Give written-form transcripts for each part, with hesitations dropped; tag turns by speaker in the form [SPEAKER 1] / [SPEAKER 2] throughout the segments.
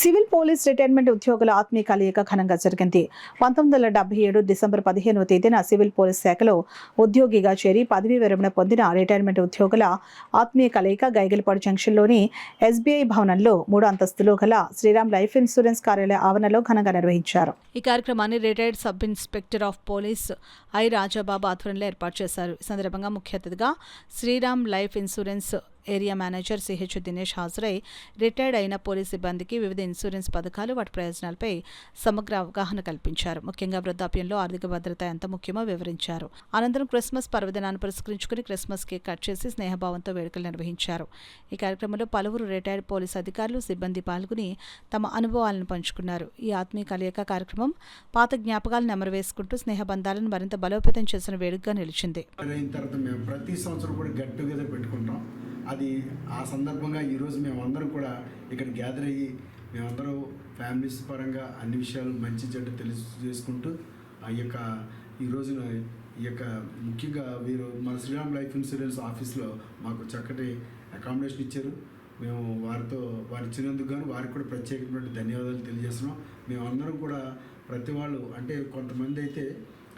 [SPEAKER 1] Civil police retirement ఉద్యోగుల ఆత్మీయ కలయిక ఘనంగా జరిగింది. 1977 డిసెంబర్ 15వ తేదీన సివిల్ పోలీస్ శాఖలో ఉద్యోగిగా చేరి పదవీ విరమణ పొందిన రిటైర్మెంట్ ఉద్యోగుల ఆత్మీయ కలయిక గైగిలపాడు జంక్షన్లోని ఎస్బీఐ భవనంలో 3 అంతస్తులు గల శ్రీరామ్ లైఫ్ ఇన్సూరెన్స్ కార్యాలయ ఆవరణలో ఘనంగా నిర్వహించారు. ఈ కార్యక్రమాన్ని retired sub inspector of police I Rajababu ఆధ్వర్యంలో ఏర్పాటు చేశారు. ఈ సందర్భంగా ముఖ్య అతిథిగా Sriram life insurance area manager CH Dinesh హాజరై రిటైర్డ్ అయిన పోలీస్ సిబ్బందికి వివిధ ఇన్సూరెన్స్ పథకాలు, వాటి ప్రయోజనాలపై సమగ్ర అవగాహన కల్పించారు. ముఖ్యంగా వృద్ధాప్యంలో ఆర్థిక భద్రత ఎంత ముఖ్యమో వివరించారు. అనంతరం క్రిస్మస్ పర్వదినాన్ని పురస్కరించుకుని క్రిస్మస్ కేక్ కట్ చేసి స్నేహభావంతో వేడుకలు నిర్వహించారు. ఈ కార్యక్రమంలో పలువురు రిటైర్డ్ పోలీస్ అధికారులు, సిబ్బంది పాల్గొని తమ అనుభవాలను పంచుకున్నారు. ఈ ఆత్మీయ కలయిక కార్యక్రమం పాత జ్ఞాపకాలను నెమరవేసుకుంటూ స్నేహబంధాలను మరింత బలోపేతం చేసిన వేడుకగా నిలిచింది.
[SPEAKER 2] ప్రతి సంవత్సరం కూడా గెట్ టుగెదర్ పెట్టుకుంటాం. అది ఆ సందర్భంగా ఈరోజు మేమందరం కూడా ఇక్కడ గ్యాదర్ అయ్యి మేమందరం ఫ్యామిలీస్ పరంగా అన్ని విషయాలు మంచి చెడ్డ చేసుకుంటూ ఈ రోజున ముఖ్యంగా వీరు మన శ్రీరామ్ లైఫ్ ఇన్సూరెన్స్ ఆఫీస్లో మాకు చక్కటి అకామిడేషన్ ఇచ్చారు. మేము వారు ఇచ్చినందుకు గాను వారికి కూడా ప్రత్యేకమైన ధన్యవాదాలు తెలియజేస్తున్నాం. మేమందరం కూడా ప్రతి వాళ్ళు అంటే కొంతమంది అయితే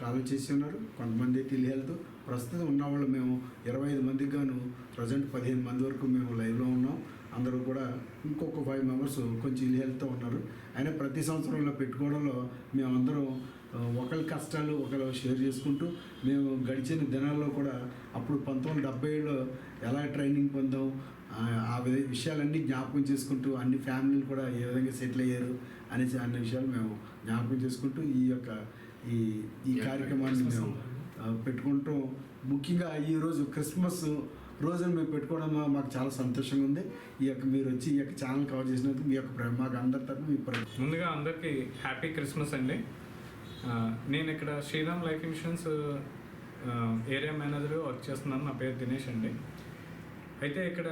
[SPEAKER 2] కాల్ చేసి ఉన్నారు, కొంతమంది అయితే ఇల్ హెల్త్. ప్రస్తుతం ఉన్నవాళ్ళు మేము 25 మందికి గాను ప్రజెంట్ 15 మంది వరకు మేము లైవ్లో ఉన్నాం. అందరూ కూడా ఇంకొక 5 మెంబర్స్ కొంచెం ఇల్ హెల్త్తో ఉన్నారు. అయినా ప్రతి సంవత్సరంలో పెట్టుకోవడంలో మేమందరం ఒకరి కష్టాలు ఒకరు షేర్ చేసుకుంటూ మేము గడిచిన దినాల్లో కూడా అప్పుడు 1977లో ఎలా ట్రైనింగ్ పొందాం ఆ విషయాలన్నీ జ్ఞాపకం చేసుకుంటూ అన్ని ఫ్యామిలీలు కూడా ఏ విధంగా సెటిల్ అయ్యారు అన్ని విషయాలు మేము జ్ఞాపకం చేసుకుంటూ ఈ కార్యక్రమాన్ని మేము పెట్టుకుంటూ ముఖ్యంగా ఈరోజు క్రిస్మస్ రోజున మేము పెట్టుకోవడం మాకు చాలా సంతోషంగా ఉంది. మీరు వచ్చి ఛానల్ కవర్ చేసినందుకు మీ మాకు అందరి తరఫున
[SPEAKER 3] ముందుగా అందరికీ హ్యాపీ క్రిస్మస్ అండి. నేను ఇక్కడ Sriram life insurance area manager work చేస్తున్నాను. నా పేరు దినేష్ అండి. అయితే ఇక్కడ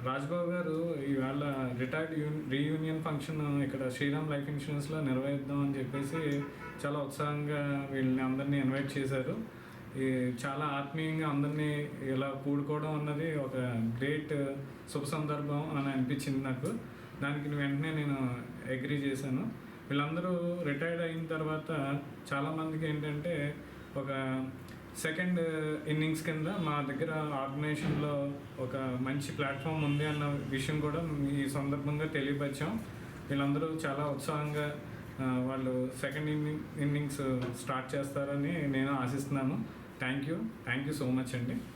[SPEAKER 3] రాజ్బాబు గారు ఇవాళ రిటైర్డ్ రీయూనియన్ ఫంక్షన్ ఇక్కడ శ్రీరామ్ లైఫ్ ఇన్సూరెన్స్లో నిర్వహిద్దాం అని చెప్పేసి చాలా ఉత్సాహంగా వీళ్ళని అందరినీ ఇన్వైట్ చేశారు. చాలా ఆత్మీయంగా అందరినీ ఇలా కూడుకోవడం అన్నది ఒక గ్రేట్ శుభ సందర్భం అని అనిపించింది నాకు. దానికి వెంటనే నేను అగ్రీ చేశాను. వీళ్ళందరూ రిటైర్డ్ అయిన తర్వాత చాలామందికి ఏంటంటే ఒక సెకండ్ ఇన్నింగ్స్ కింద మా దగ్గర ఆర్గనైజేషన్లో ఒక మంచి ప్లాట్ఫామ్ ఉంది అన్న విషయం కూడా ఈ సందర్భంగా తెలియపరిచాం. వీళ్ళందరూ చాలా ఉత్సాహంగా వాళ్ళు సెకండ్ ఇన్నింగ్స్ స్టార్ట్ చేస్తారని నేను ఆశిస్తున్నాను. థ్యాంక్ యూ సో మచ్ అండి.